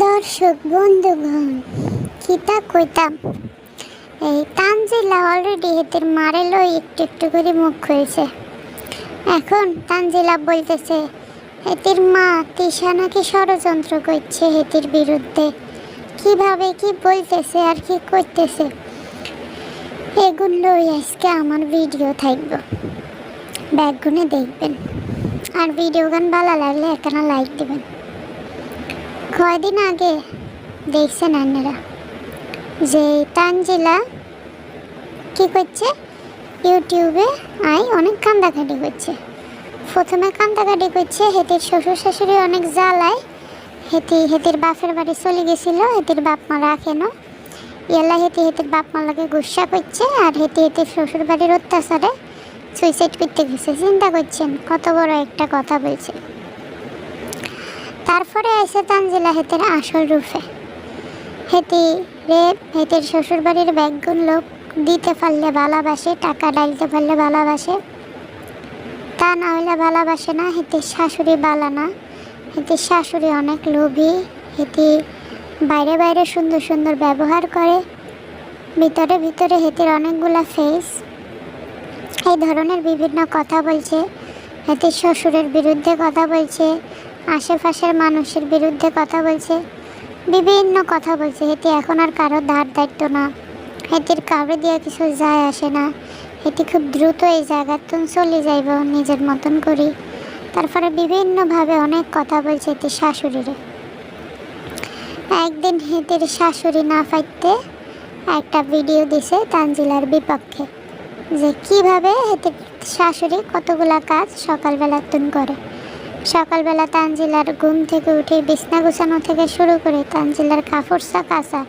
দর্শক বন্ধুগণ, কিতা কইতাম, এই তানজিলা অলরেডি হেতের মারে লই একটু একটু করে মুখ খুলছে। এখন তানজিলা বলতেছে হেতির মা তিশা নাকি ষড়যন্ত্র করছে হেতির বিরুদ্ধে। কিভাবে কি বলতেছে আর কি করতেছে এগুলোই আজকে আমার ভিডিও থাকবে, ব্যাকগুনে দেখবেন। আর ভিডিও গান ভালো লাগলে একখানা লাইক দিবেন। কয়দিন আগে দেখছেন আপনারা যে তানজিলা কি করছে, ইউটিউবে অনেক কান্দাকাটি করছে। প্রথমে কান্দাকাটি করছে হেতির শ্বশুর শাশুড়ি অনেক জ্বালায়, হেতির বাপের বাড়ি চলে গেছিল, হেতির বাপ মা রাখে না, এলা হেতির বাপ মা লাগে গুসা করছে। আর হেতির শ্বশুর বাড়ির অত্যাচারে সুইসাইড করতে গেছে। চিন্তা করছেন কত বড় একটা কথা বলছে। তারপরে এসে তানজিলা হেতের আসল রূপে, হেতের শ্বশুর বাড়ির ব্যাগগুন লোক দিতে পারলে ভালোবাসে, টাকা ডালতে পারলে ভালোবাসে, তা না হলে ভালোবাসে না। হেতের শাশুড়ি বালা না, হেতের শাশুড়ি অনেক লোভী, হেতি বাইরে বাইরে সুন্দর সুন্দর ব্যবহার করে, ভিতরে ভিতরে হেতের অনেকগুলা ফেস। এই ধরনের বিভিন্ন কথা বলছে, হেতের শ্বশুরের বিরুদ্ধে কথা বলছে, আশেপাশের মানুষের বিরুদ্ধে কথা বলছে, বিভিন্ন কথা বলছে। হেতি এখন আর কারো ধার দায়িত্ব না, হেতির কাউরে দিয়ে কিছু যায় আসে না, হেতি খুব দ্রুত এই জায়গাতে চলে যাইব নিজের মতন করি। তারপরে বিভিন্নভাবে অনেক কথা বলছে হেতির শাশুড়িরে। একদিন হেতির শাশুড়ি না পাইতে একটা ভিডিও দিছে তানজিলার বিপক্ষে, যে কিভাবে হেতির শাশুড়ি কতগুলা কাজ সকালবেলা তুন করে। সকালবেলা তানজিলার ঘুম থেকে উঠে বিছনা গুছানো থেকে শুরু করে তানজিলার কাপড় কাচা,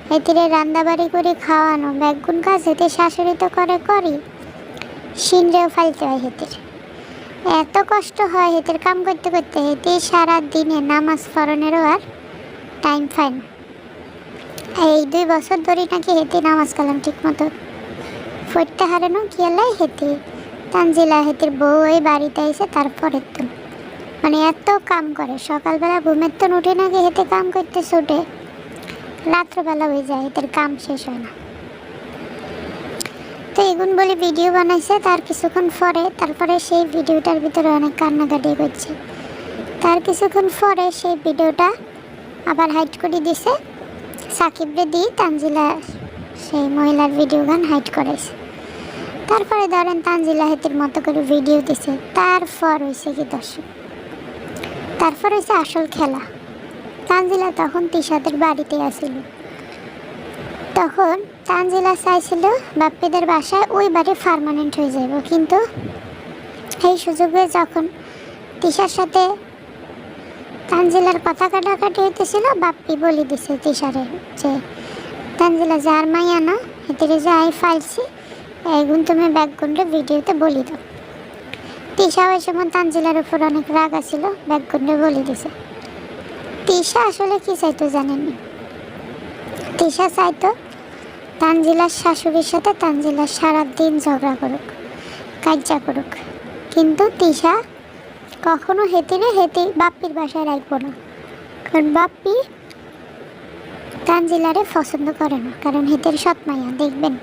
হেতিরে রান্নাবাড়ি করে খাওয়ানো, ব্যাগগুন কাজ হেতির শাশুড়ি তো করি সিনরেও ফালতে হয়। হেতির এত কষ্ট হয় হেতির কাম করতে করতে, হেতি সারা দিনে নামাজ পড়নেরও আর টাইম পায় না। এই 2 বছর ধরে নাকি হেতি নামাজ কালাম ঠিক মতো পড়তে হারে না। কিয়ালাই হেতি তানজিলা হেতির বউ ওই বাড়িতে এসে তারপরে তো মানে এত কাম করে, সকালবেলা ঘুমের তো উঠে নাকি হেতে কাম করতে ছুটে, রাত্রবেলা হয়ে যায় হেতের কাম শেষ হয় না। তো এগুন বলে ভিডিও বানাইছে, তার কিছুক্ষণ পরে তারপরে সেই ভিডিওটার ভিতরে অনেক কান্নাকাটি করছে। তার কিছুক্ষণ পরে সেই ভিডিওটা আবার হাইড করে দিছে, সাকিবরে দিয়ে তানজিলা সেই মহিলার ভিডিও গান হাইড করেছে। তারপরে ধরেন তানজিলা হেতির মতো করে ভিডিও দিছে। তারপর হয়েছে কি দর্শক, তারপর হয়েছে আসল খেলা। তানজিলা তখন তিশাদের বাড়িতে আসিল। তখন তানজিলা চাইছিল বাপ্পিদের বাসায় ওই বাড়ি পার্মানেন্ট হয়ে যাব, কিন্তু এই সুযোগে যখন তিশার সাথে তানজিলার কথা কাটাকাটি হইতেছিল, বাপ্পি বলে দিছে তিশারে যে তানজিলা যার মাইয়া না, হেতিরে যাই ফাইলছি এইগুন তুমি ব্যাগগুনরে ভিডিওতে বলি দাও। তিশা ওই সময় তানজিলার উপর অনেক রাগ আছিল, ব্যাগগুনরে বলে দিছে। তিশা আসলে কি চাইতো জানেননি? তিশা চাইতো তানজিলার শাশুড়ির সাথে তানজিলার সারাদিন ঝগড়া করুক, কাজ্জা করুক, কিন্তু তিশা কখনো হেতি বাপ্পির বাসায় রাখবো না। কারণ বাপ্পি তানজিলারে পছন্দ করে না, কারণ হেতের সৎ মাইয়া, দেখবেন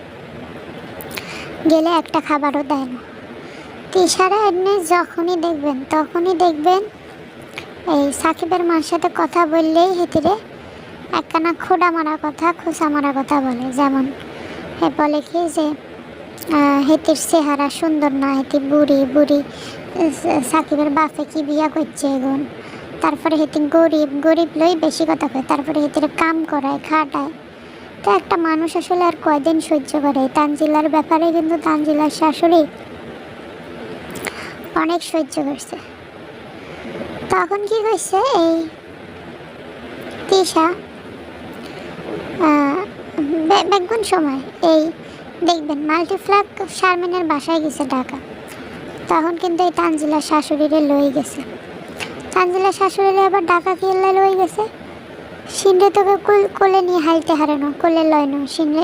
গেলে একটা খাবারও দেয় না। তিশারা এমনি যখনই দেখবেন তখনই দেখবেন এই সাকিবের মার সাথে কথা বললেই হেতিরে একখানা খোঁড়া মারা কথা, খোঁচা মারা কথা বলে। যেমন বলে কি যে হেতির চেহারা সুন্দর না, হেতি বুড়ি বুড়ি, সাকিবের বাপে কি বিয়া করছে এখন, তারপরে হেতি গরিব লই বেশি কথা কয়, তারপরে হেতির কাম করায় খাটায়। তো একটা মানুষ আসলে আর কয়দিন সহ্য করে? তানজিলার ব্যাপারে কিন্তু তানজিলার শাশুড়ি অনেক সহ্য করছে। তখন কি করছে, এই তিশা বেগুন সময় এই দেখবেন মাল্টিফ্ল্যাগ শারমিনের বাসায় গেছে ঢাকা, তখন কিন্তু এই তানজিলার শাশুড়িরে লই গেছে। তানজিলার শাশুড়িরে আবার ঢাকা কিল্লা লই গেছে, সিনরে তোকে কোলে নিয়ে হাইতে হারে না, কোলে লয় না।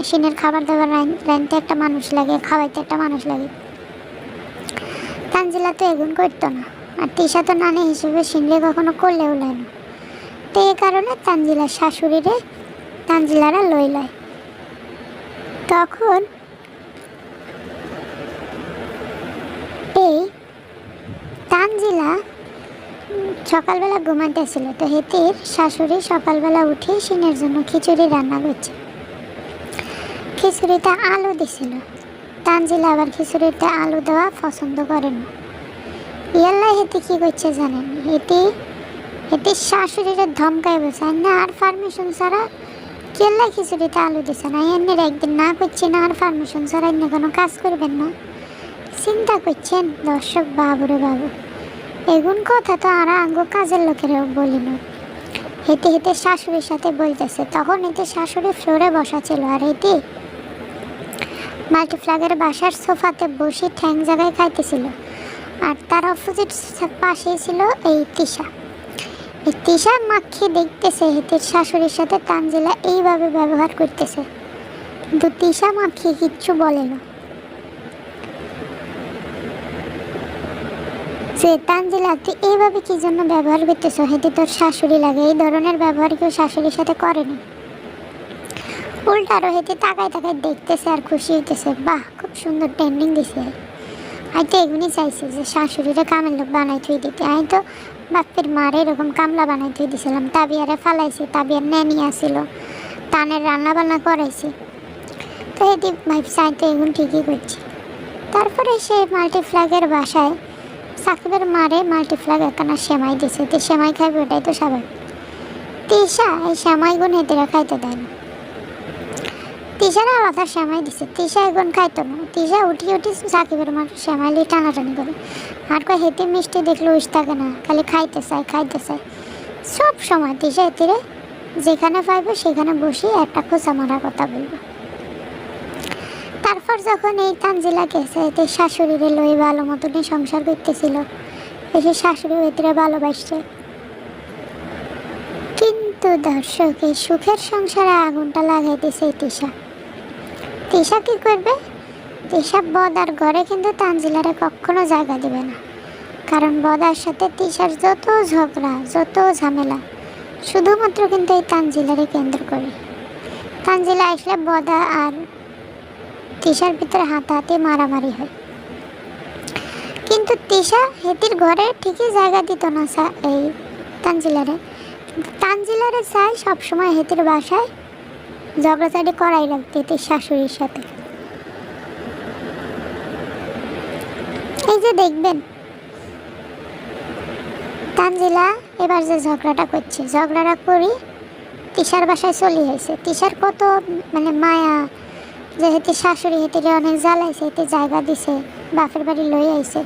সিনের খাবার দাবার রাঁধতে একটা মানুষ লাগে, খাওয়াইতে একটা মানুষ লাগে। তানজিলা তো এগুন করতো না, আর তিশা তো নানি হিসেবে সিনরে কখনো কোলেও লয় না। তো এই কারণে তানজিলার শাশুড়িরে তানজিলারা লইল। তখন এই তানজিলা সকালবেলা ঘুমাতেছিল, তো হেতির শাশুড়ি সকালবেলা উঠে সিনের জন্য খিচুড়ি রান্না করছে। খিচুড়িতে আলু দিছিল। তানজিলা আবার খিচুড়িতে আলু দেওয়া পছন্দ করে না। ইয়াল্লা হেতি কি করছে জানেন? হেতির শাশুড়িরে ধমকাই বলছে, না আর পারমিশন ছাড়া কেল্লা খিচুড়িতে আলু দিছে না, এমনি একদিন না করছি না আর পারমিশন ছাড়া এমনি কোনো কাজ করবেন না। চিন্তা করছেন দর্শক, বাবুরে বাবু, এগুন কথা তো আর আঙ্গো কাজের লোকেরাও বলি না। হেঁটে হেঁটে শাশুড়ির সাথে বলতেছে। তখন হেঁটে শাশুড়ি ফ্লোরে বসা ছিল, আর হেঁটে মাল্টিফ্ল্যাগের বাসার সোফাতে বসে ঠ্যাং জায়গায় খাইতেছিল। আর তার অপোজিট পাশেই ছিল এই তিশা। এই তিশা মাখি দেখতেছে হেঁটের শাশুড়ির সাথে তানজিলা এইভাবে ব্যবহার করতেছে, কিন্তু তিশা মাখি কিচ্ছু বলে না। যে তানজিলা তুই এইভাবে কি জন্য ব্যবহার করতেছো? হেঁটে তোর শাশুড়ি লাগে, এই ধরনের ব্যবহার কেউ শাশুড়ির সাথে করেনি। উল্টা আরো হেঁটে তাকায় তাকায় দেখতেছে আর খুশি হইতেছে, বাহ খুব সুন্দর ট্রেন্ডিং দিছে। আমি তো এগুনই চাইছি যে শাশুড়িরে কামের লোক বানাই থুই দিতে। আমি তো বাপের মারে এরকম কামলা বানাই থুই দিয়েছিলাম, তাবিয়ারে ফালাইছি, তাবিয়ার নেনি আসিল, টানের রান্না বান্না করাইছি। তো হেঁটে ভাবছি আমি তো এগুন ঠিকই করছি। তারপরে সে মাল্টিফ্ল্যাগের বাসায় সাকিবের মারে মাল্টিফ্ল্যাগ একখানা সেমাই দিছে, তো সেমাই খাইবে, ওটাই তো স্বাভাবিক। তিশা এই সেমাই গুণ হেতেরা খাইতে দেয় না। তিশারা আলাদা সেমাই দিছে, তিশা এগুন খাইতো না। তিশা উঠি সাকিবের মার সেমাইলি টানাটানি করে, আর কয় হেতে মিষ্টি দেখলে উস থাকে না, খালি খাইতে চায়। সব সময় তিশা হেতিরে যেখানে পাইবে সেখানে বসে একটা খোঁচা মারার কথা বলবো। তারপর যখন এই তানজিলা গেছে, এতে শাশুড়িরে লই ভালো মতনই সংসার করতেছিল, এসে শাশুড়ি হেতিরে ভালোবাসছে। কিন্তু দর্শক, এই সুখের সংসারে আগুনটা লাগাই দিছে তিশা। তিশা কি করবে? তিশা বদার ঘরে কিন্তু তানজিলারে কখনো জায়গা দেবে না, কারণ বদার সাথে তিশার যত ঝগড়া যত ঝামেলা শুধুমাত্র কিন্তু এই তানজিলারে কেন্দ্র করে। তানজিলা আসলে বদা আর তিশার ভিতরে হাতাহাতি মারামারি হয়। কিন্তু তিশা হেতির ঘরে ঠিকই জায়গা দিত না এই তানজিলারে, কিন্তু তানজিলারে চাই সবসময় হেতির বাসায় ঝগড়াঝাড়ি করাই রাখতে হেতির শাশুড়ির সাথে। এই যে দেখবেন তানজিলা এবার যে ঝগড়াটা করছে, ঝগড়াটা করি তিশার বাসায় চলে হয়েছে। তিশার কত মায়া যে হেতে শাশুড়ি হেতিরে অনেক জ্বালাইছে, হেতে জায়গা দিছে, বাপের বাড়ি লই আইছে।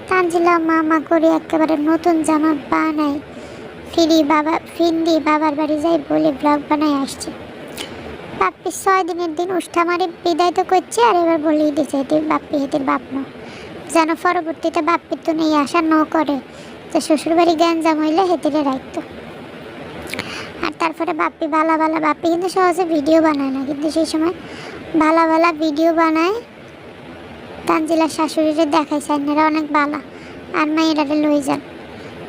তানজিলা মা করে একেবারে নতুন জামা বানায় ফিন্দি বাবার বাড়ি যাই বলে ব্লগ বানায় আসছে। বাপ্পি 6 দিনের দিন উষ্ঠামারি বিদায় তো করছে, আর এবার বলেই দিছে হেতে বাপ্পি হেতির বাপ না, যেন পরবর্তীতে বাপ্পির তো নেই আসা ন করে, যে শ্বশুরবাড়ি গ্যাঞ্জাম হইলে হেতিরে রাখতো। আর তারপরে বাপ্পি বাপ্পি কিন্তু সহজে ভিডিও বানায় না, কিন্তু সেই সময় ভালা ভিডিও বানায়। তানজিলার শাশুড়িরে দেখাইছে আপনারা অনেক বালা, আর মায়েরারে লই যান।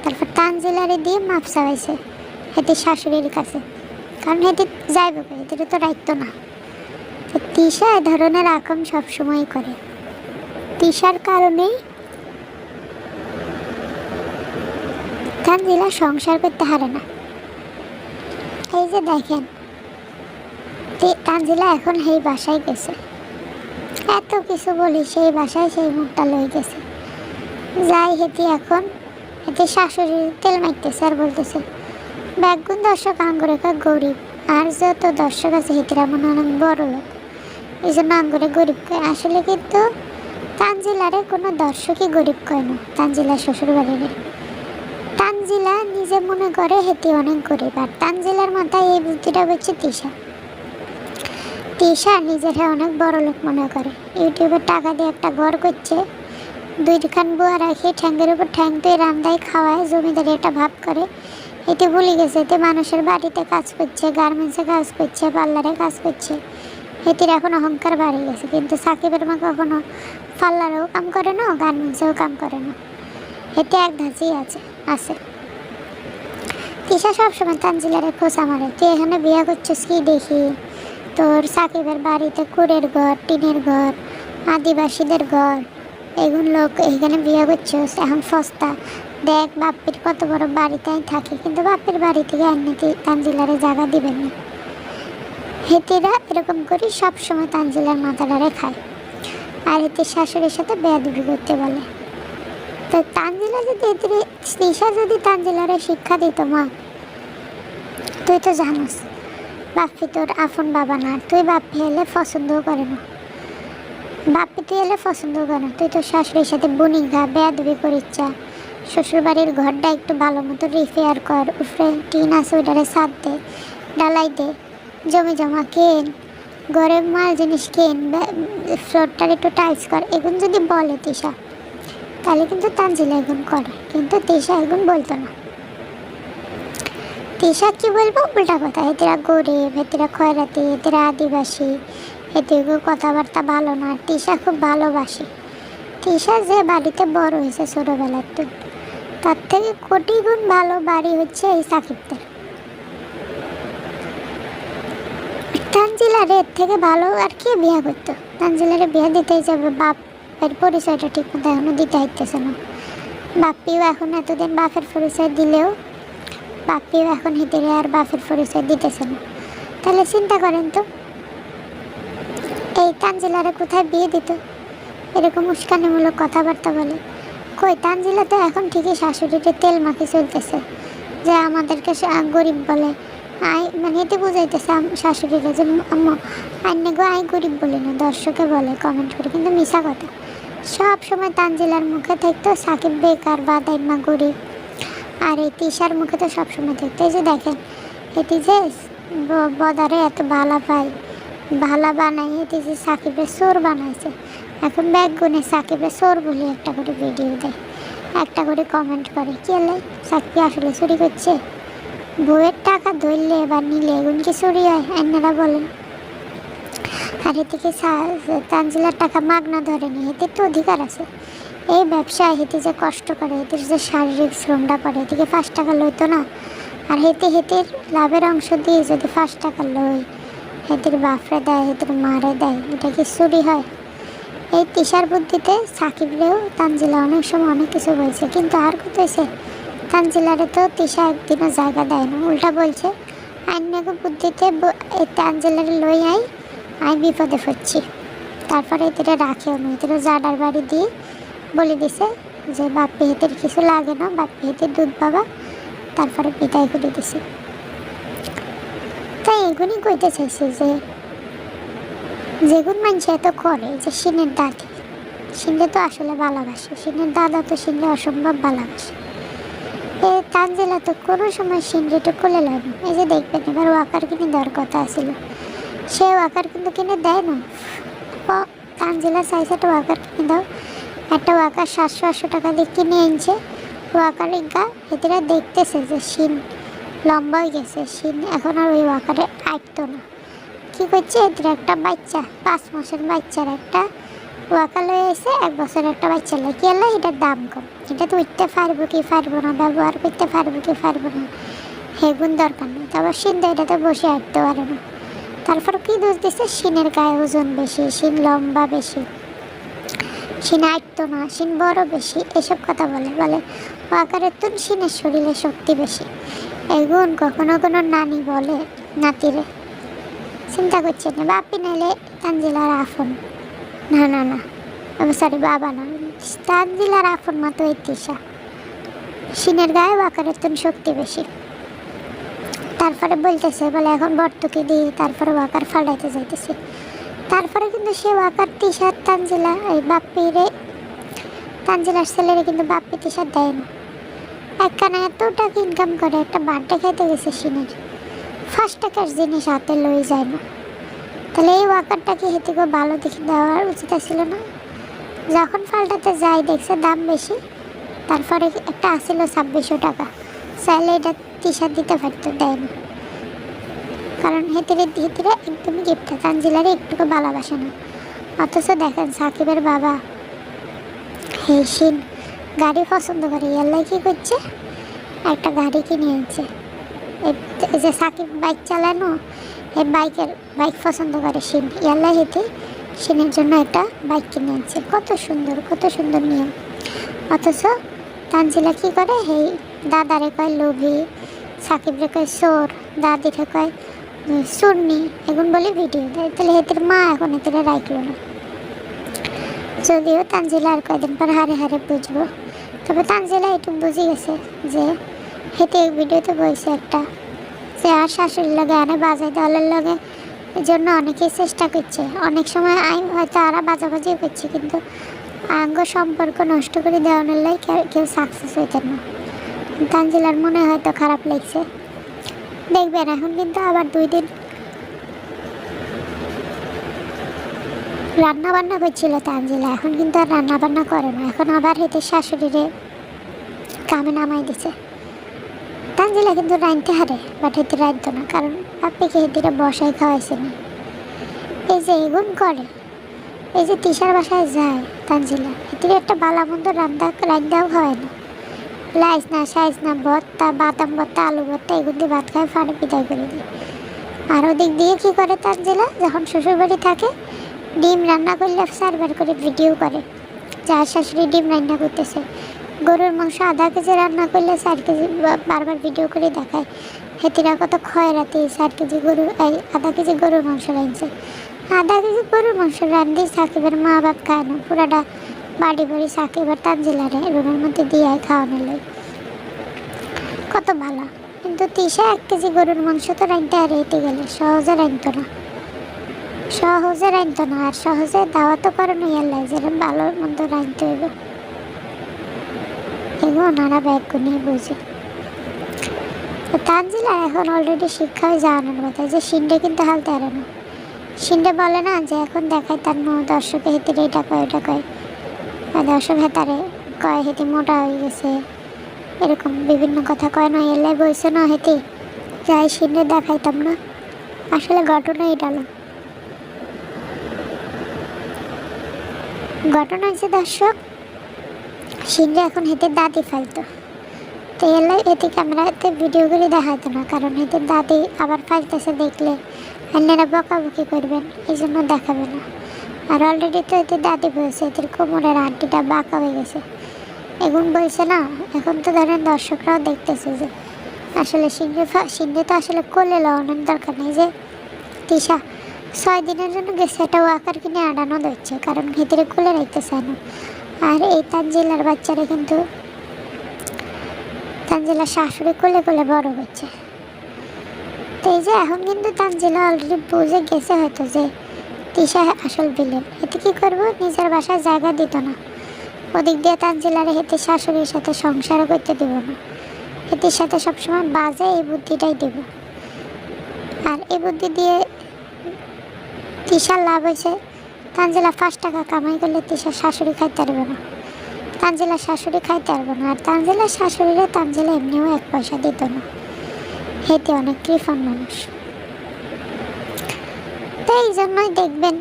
তারপর তানজিলারে দিয়ে মাপ চাইছে হেতির শাশুড়ির কাছে, কারণ হেতি যাইব, হেতিরে তো রাখতো না। তিশা এ ধরনের আকাম সবসময় করে। তিশার কারণেই তানজিলা সংসার করতে হারে না। এই যে দেখেন তানজিলা এখন সেই বাসায় গেছে, এত কিছু বলি সেই বাসায় সেই মুখটা লই গেছে। যাই হেতি এখন হেতি শাশুড়ি তেল মারতেছে আর বলতেছে ব্যাগুন দর্শক আঙ্গুরেকা গরিব, আর যত দর্শক আছে হেতিরা মনে অনেক বড় লোক, এই জন্য আঙ্গুরে গরিব কয়। আসলে কিন্তু তানজিলারে কোনো দর্শকই গরিব কয় না। তানজিলার শ্বশুর বাড়িরে তানজিলা নিজে মনে করে হেতি অনেক গরিব, আর তানজিলার মাথায় এই বুদ্ধিটা হচ্ছে তিশা নিজেরা অনেক বড় লোক মনে করে। ইউটিউবে টাকা দিয়ে একটা ঘর করছে, 2খান বুয়া রাখে, ঠ্যাঙ্গের উপর ঠ্যাং দিয়ে রান্দায় খাওয়ায়, জমিদারি একটা ভাব করে। এতে ভুলে গেছে এতে মানুষের বাড়িতে কাজ করছে, গার্মেন্টসে কাজ করছে, পার্লারে কাজ করছে। এটির এখন অহংকার বাড়ে গেছে। কিন্তু সাকিবের মা কখনো পার্লারেও কাম করে না, গার্মেন্টসেও কাম করে না, এতে এক ধাঁচেই আছে। তিশা সবসময় তানজিলারে খোঁচা মারে, তুই এখানে বিয়ে করছিস কি দেখি, তোর সাকিবের বাড়িতে কুড়ের ঘর, টিনের ঘর, আদিবাসীদের ঘর, এগুলো লোক এখানে বিয়ে করছিস, এখন সস্তা দেখ বাপ্পির কত বড় বাড়িতেই থাকে, কিন্তু বাপ্পির বাড়ি থেকে এমনিতে তানজিলারে জায়গা দিবেন না। হেতিরা এরকম করে সবসময় তানজিলার মাথাটারে খায়, আর হেতির শাশুড়ির সাথে বেয়াদবি করতে বলে। তো তানজিলা যদি তিশা যদি তানজিলারে শিক্ষা দিত, মা তুই তো জানোস বাপ্পি তোর আপন বাবা না, তুই বাপ্পি এলে পছন্দও করে না, বাপ্পি তুই এলে পছন্দও করে না, তুই তোর শাশুড়ির সাথে বুনি গা বেয়াদবি করিচ্ছা, শ্বশুরবাড়ির ঘরটা একটু ভালো মতো রিপেয়ার কর, উপরে টিন আছে ওইটারে ছাদ দে, ডালাই দে, জমি জমা কেন, ঘরের মাল জিনিস কেন, ফ্লোরটার একটু টাইলস কর, এগুন যদি বলে তিশা তাহলে কিন্তু তানজিলা এগুন করে, কিন্তু তিশা এগুন বলতো না। তিশা কি বলবো উল্টা কথা, এতেরা গরিব, এতেরা খয়রাতি, এতেরা আদিবাসী, এতেগু কথাবার্তা ভালো না। তিশা খুব ভালোবাসে, তিশা যে বাড়িতে বড় হয়েছে ছোটোবেলার তো, তার থেকে কোটি গুণ ভালো বাড়ি হচ্ছে এই সাকিবদের। তানজিলার এর থেকে ভালো আর কে বিয়ে করতো, তানজিলারে বিয়ে দিতেই যাবে, বাপের পরিচয়টা ঠিক মতো এখনো দিতে হইতেছে না, বাপ্পিও এখন এতদিন বাপের পরিচয় দিলেও বাপ্পিও এখন হিতেরে আর বাপের পরিচয় দিতেছে না, তাহলে চিন্তা করেন তো এই তানজিলারে কোথায় বিয়ে দিত, এরকম উস্কানিমূলক কথাবার্তা বলে। কই তানজিলা তো এখন ঠিকই শাশুড়িতে তেল মাখি চলতেছে, যে আমাদেরকে গরিব বলে, মানে এতে বুঝাইতেছে শাশুড়িরা যে আন্নে গো আই গরিব বলি না, দর্শকে বলে কমেন্ট করে, কিন্তু মিশা কথা। সব সময় তানজিলার মুখে থাকতো সাকিব বেকার বা দাইমা গরিব, আর এই তিশার মুখে তো সবসময় থাকতো এই যে দেখেন এটি যে বদারে এত ভালা পায়, ভালা বানাই, এটি যে সাকিবের চোর বানাইছে, এখন ব্যাগ গুনে সাকিবের চোর বলে একটা করে ভিডিও দেয়, একটা করে কমেন্ট করে, কি হলে সাকিব আসলে চুরি করছে, বউয়ের টাকা ধরলে বা নিলে এগুন কি চুরি হয় আপনারা বলেন? আর এদিকে তানজিলার টাকা মাগনা ধরেনি, এতে তো অধিকার আছে, এই ব্যবসায় হেঁটে যে কষ্ট করে, হেঁটের যে শারীরিক শ্রমটা করে, এদিকে 5 টাকা লইতো না, আর হেঁটের লাভের অংশ দিয়ে যদি 5 টাকা লই, হেঁটের বাপরে দেয়, হেঁটের মারে দেয়, এটা কি চুরি হয়? এই তিশার বুদ্ধিতে সাকিবরেও তানজিলা অনেক সময় অনেক কিছু বলছে, কিন্তু আর কোথায়ছে তানজিলারে তো তিশা একদিনও জায়গা দেয় না, উল্টা বলছে আইনাকে বুদ্ধিতে তানজিলারে লই আই বিপদে পড়ছি, তারপরে এতে রাখেও না, এতে জাডার বাড়ি দিয়ে বলে দিছে যে বাপ্পি হেতের কিছু লাগে না, বাপ্পি হেতের দুধ বাবা, তারপরে বিদায় করে দিছে। তাই এগুনই কইতে চাইছে যে যেগুন মানুষ এত করে, যে সিনের দাদি, সিনে তো আসলে ভালোবাসে, সিনের দাদা তো সিনে অসম্ভব ভালোবাসে, তানজিলা তো কোনো সময় সিনরিটা খুলে লয় না, এই যে দেখবেন এবার ওয়াকার কিনে দেওয়ার কথা ছিল, সে ওয়াকার কিন্তু কিনে দেয় না, তানজিলা চাইছে একটা ওয়াকার কিনে দাও, একটা ওয়াকার 700-800 টাকা দিয়ে কিনে এনেছে, ওয়াকারের গা এদেরা দেখতেছে যে শিন লম্বা হয়ে গেছে, শিন এখন আর ওই ওয়াকারে আটতো না, কী করছে এদের একটা বাচ্চা 5 মাসের বাচ্চার একটা ওয়াকার লয়ে এসে 1 বছরের একটা বাচ্চা লয়, কি আল্লাহ এটার দাম কম, এটা তো উঠতে পারবো কি পারবো না, ব্যবহার করতে পারবো কি পারবো না, হেগুন দরকার নেই, তারপর শিন তো এটাতে বসে আটতে পারে না, তারপর কি দোষ দিচ্ছে শিনের গায়ে ওজন বেশি, শিন লম্বা বেশি, শিন আটতো না, শিন বড় বেশি, এসব কথা বলে ওয়াকারের তো শিনের শরীরে শক্তি বেশি, এগুন কখনো কোনো নানি বলে নাতিরে, চিন্তা করছে না বাপি নাইলে তানজিলার আফন, না না না সরি বাবা না, তানজিলার আফন মতো এই তিশা, শিনের গায়ে ওয়াকারের তো শক্তি বেশি, তারপরে বলতেছে বলে এখন বর্তকে দিয়ে তারপরে ওয়াকার ফালাইতে যাইতেছে, তারপরে কিন্তু সে ওয়াকার তিশার তানজিলা এই বাপ্পিরে তানজিলার ছেলেরে কিন্তু বাপ্পি তিশার দেয় না, একখানে এত টাকা ইনকাম করে, একটা বার্থডে খাইতে গেছে সিনের 5 টাকার জিনিস হাতে লই যায় না, তাহলে এই ওয়াকারটাকে হেঁটে ভালো দেখে দেওয়ার উচিত ছিল না, যখন পাল্টাতে যাই দেখছে দাম বেশি, তারপরে একটা আসছিল 2600 টাকা, চাইলে এটা তিশার দিতে পারতো, দেয় না, কারণ হেতিরে একদমই গিফট, তানজিলারে একটুকু ভালোবাসে না, অথচ দেখেন সাকিবের বাবা হেসিন গাড়ি পছন্দ করে, ইয়াল্লাই কী করছে একটা গাড়ি কিনে আনছে, এই যে সাকিব বাইক চালানো, এই বাইক পছন্দ করে শিন, ইয়াল্লা হেঁটে শিনের জন্য একটা বাইক কিনে আনছে। কত সুন্দর নিয়ম। অথচ তানজিলা কি করে, এই দাদারে কয় লোভী, সাকিবরে কয় চোর, দাদিরে কয় চুরনি, এগুন বলে ভিডিও দেয়। তাহলে হেতের মা এখন হেতের রাখলো না। যদিও তানজিলা আর কয়দিন পর হারে বুঝবো। তবে তানজিলা একটু বুঝে গেছে যে হেতে ভিডিওতে বলছে একটা, যে আর শাশুড়ির লগে আনে বাজাই দেওয়ালের লগে জন্য অনেকেই চেষ্টা করছে। অনেক সময় আমি হয়তো আরা বাজাবাজি করছি, কিন্তু আঙ্গ সম্পর্ক নষ্ট করে দেওয়ানোর লাই কেউ সাকসেস হইতেন না। তানজিলার মনে হয়তো খারাপ লাগছে। দেখবেন এখন কিন্তু আবার 2 দিন রান্না বান্না করছিল তানজিলা, এখন কিন্তু আর রান্না বান্না করে না। এখন আবার হেতে শাশুড়িরে কামে নামাই দিছে। তানজিলা কিন্তু রাঁধতে হারে, বাট হেতে রাঁধতো না, কারণ বাপ্পিকে হেতিরা বসাই খাওয়াইছে না। এই যে এগুন করে, এই যে তিশার বাসায় যায় তানজিলা, হেতির একটা বালা মন্দ রান্নাও খাওয়ায় না। লাইস না সাইজ না ভর্তা, বাদাম ভর্তা, আলু ভর্তা, এগুলো দিয়ে ভাত খায় ফাড়ে বিদায় করে দিই। আর ওদিক দিয়ে কী করে তানজিলা, যখন শ্বশুরবাড়ি থাকে ডিম রান্না করলে 4বার করে ভিডিও করে, যার শাশুড়ি ডিম রান্না করতেছে। গরুর মাংস 1/2 কেজি রান্না করলে 4 কেজি বারবার ভিডিও করে দেখায়। হেতিরা কত খয়রাতি 4 কেজি গরুর 1/2 কেজি গরুর মাংস রাঁধছে। 1/2 কেজি গরুর মাংস রান্ধি সাকিবের মা বাপ খায় না, পুরাটা বাড়ি সাকিব আর তানজিলারে রুমের মধ্যে দিয়ে খাওয়ানো লাগে। কত ভালো। কিন্তু তিশা 1 কেজি গরুর মাংস তো রাঁধতে আর হেঁটে গেলে সহজে রাঁধতো না, আর সহজে দাওয়াতও করানো ইয়াল্লাই যে ভালো মন্দ রাঁধতে হইব। এগুলো ওনারা ব্যাগ নিয়ে বুঝে। তানজিলা এখন অলরেডি শিক্ষায় যাওয়ানোর কথা, যে শিন্ডে কিন্তু হালতে হারে না। শিন্ডে বলে না যে এখন দেখায় তার দর্শকে হেতিরে এটা কয় ওটা কয়, দর্শক হেতারে কয় হেতি মোটা হয়ে গেছে, এরকম বিভিন্ন কথা কয় না। এলাই বলছে না হেতি যাই শিন্ডে দেখাইতাম না, আসলে ঘটনা হচ্ছে দর্শক, শিন্ডে এখন হেতে দাদি ফাইলতো, তো এলাই হেতি ক্যামেরাতে ভিডিও করে দেখাইতো না, কারণ হেতে দাদি আবার ফাইলতেছে দেখলে অন্যরা বকাবকি করবেন, এই জন্য দেখাবে না। আর অলরেডি তো এতে দাদি বলছে এদের কোমরের আন্টিটা বাঁকা হয়ে গেছে। এখন বলছে না, এখন তো ধরেন দর্শকরাও দেখতেছে যে আসলে সিন্ধে তো আসলে কোলে লওয়ানোর দরকার নেই। যে তিশা 6 দিনের জন্য গেছে, একটা ওয়াকার কিনে আড়ানো দিচ্ছে, কারণ ভিতরে কোলে রাখতেছে না। আর এই তানজিলার বাচ্চারা কিন্তু তানজিলার শাশুড়ি কোলে বড় হচ্ছে। তো এই যে এখন কিন্তু তানজিলা অলরেডি বুঝে গেছে হয়তো যে তিশা আসল বিলেন। এতে কী করবো, নিজের বাসায় জায়গা দিত না, ওদিক দিয়ে তানজিলারে হেতে শাশুড়ির সাথে সংসারও করতে দেব না, হেতির সাথে সবসময় বাজে এই বুদ্ধিটাই দেব। আর এই বুদ্ধি দিয়ে তিশার লাভ হয়েছে, তানজিলা 5 টাকা কামাই করলে তিশার শাশুড়ি খাইতে পারবে না, তানজিলার শাশুড়ি খাইতে পারবে না। আর তানজিলার শাশুড়িরে তানজিলা এমনিও 1 পয়সা দিত না, হেতে অনেক কৃপণ মানুষ। তো এই জন্যই দেখবেন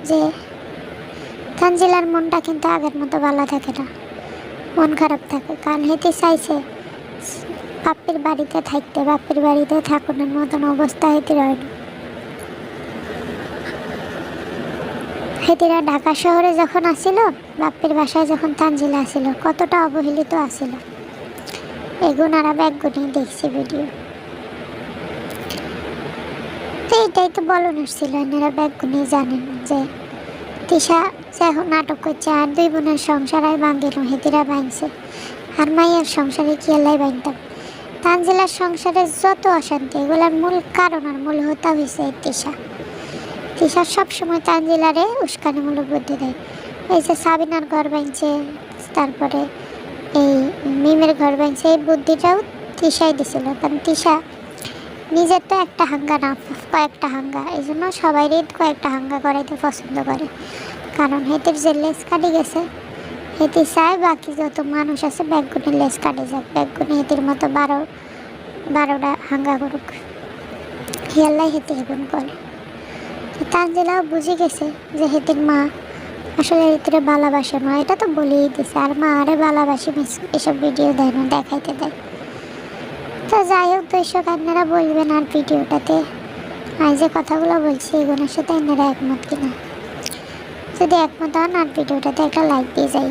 যে তানজিলার মনটা কিন্তু আগের মতো ভালো থাকে না, মন খারাপ থাকে, কারণ হেতে চাইছে বাপের বাড়িতে থাকতে, বাপের বাড়িতে থাকুনের মতন অবস্থা হেতে রয় না। হেতিরা ঢাকা শহরে যখন আসিল, বাপের বাসায় যখন তানজিলা আসিল, কতটা অবহেলিত আসিল, এগুনারা ব্যাগ গুনিয়ে দেখছি ভিডিও। তো এইটাই তো বলন আসছিল, এনারা ব্যাগ গুনিয়ে জানেন যে তিশা যে এখন নাটক করছে, আর 2 বোনের সংসার আর ভাঙিল, হেতিরা ভাঙছে, আর মাইয়ের সংসারে কি এলাই ভাঙতাম। তানজিলার সংসারে যত অশান্তি, এগুলোর মূল কারণ আর মূল হোতা হয়েছে এই তিশা সবসময় তানজিলারে উস্কানিমূলক বুদ্ধি দেয়। এই যে সাবিনার ঘর ভাঙছে, তারপরে এই মিমের ঘর ভাঙছে, এই বুদ্ধিটাও তিশাই দিছিল, কারণ তিশা নিজের তো একটা হাঙ্গা না, কয়েকটা হাঙ্গা, এই জন্য সবাইরই কয়েকটা হাঙ্গা করাইতে পছন্দ করে, কারণ হেতির যে লেস কাটি গেছে, হেতি চায় বাকি যত মানুষ আছে ব্যাগগুনি লেস কাটে যাক, ব্যাগগুনি হেতির মতো 12টা হাঙ্গা করুক, হেয়াল্লাই হেতি এগুন করে। তানজিলাও বুঝে গেছে যে হেতির মা আসলে হেতিরে ভালোবাসে না, এটা তো বলেই দিছে, আর মা আরে ভালোবাসি এসব ভিডিও দেয় না, দেখাইতে দেয়। তো যাই হোক দর্শক, আপনারা বলবেন আর ভিডিওটাতে আমি যে কথাগুলো বলছি এগুলোর সাথে আপনারা একমত কিনা। যদি একমত হন আর ভিডিওটাতে একটা লাইক দিয়ে যাই।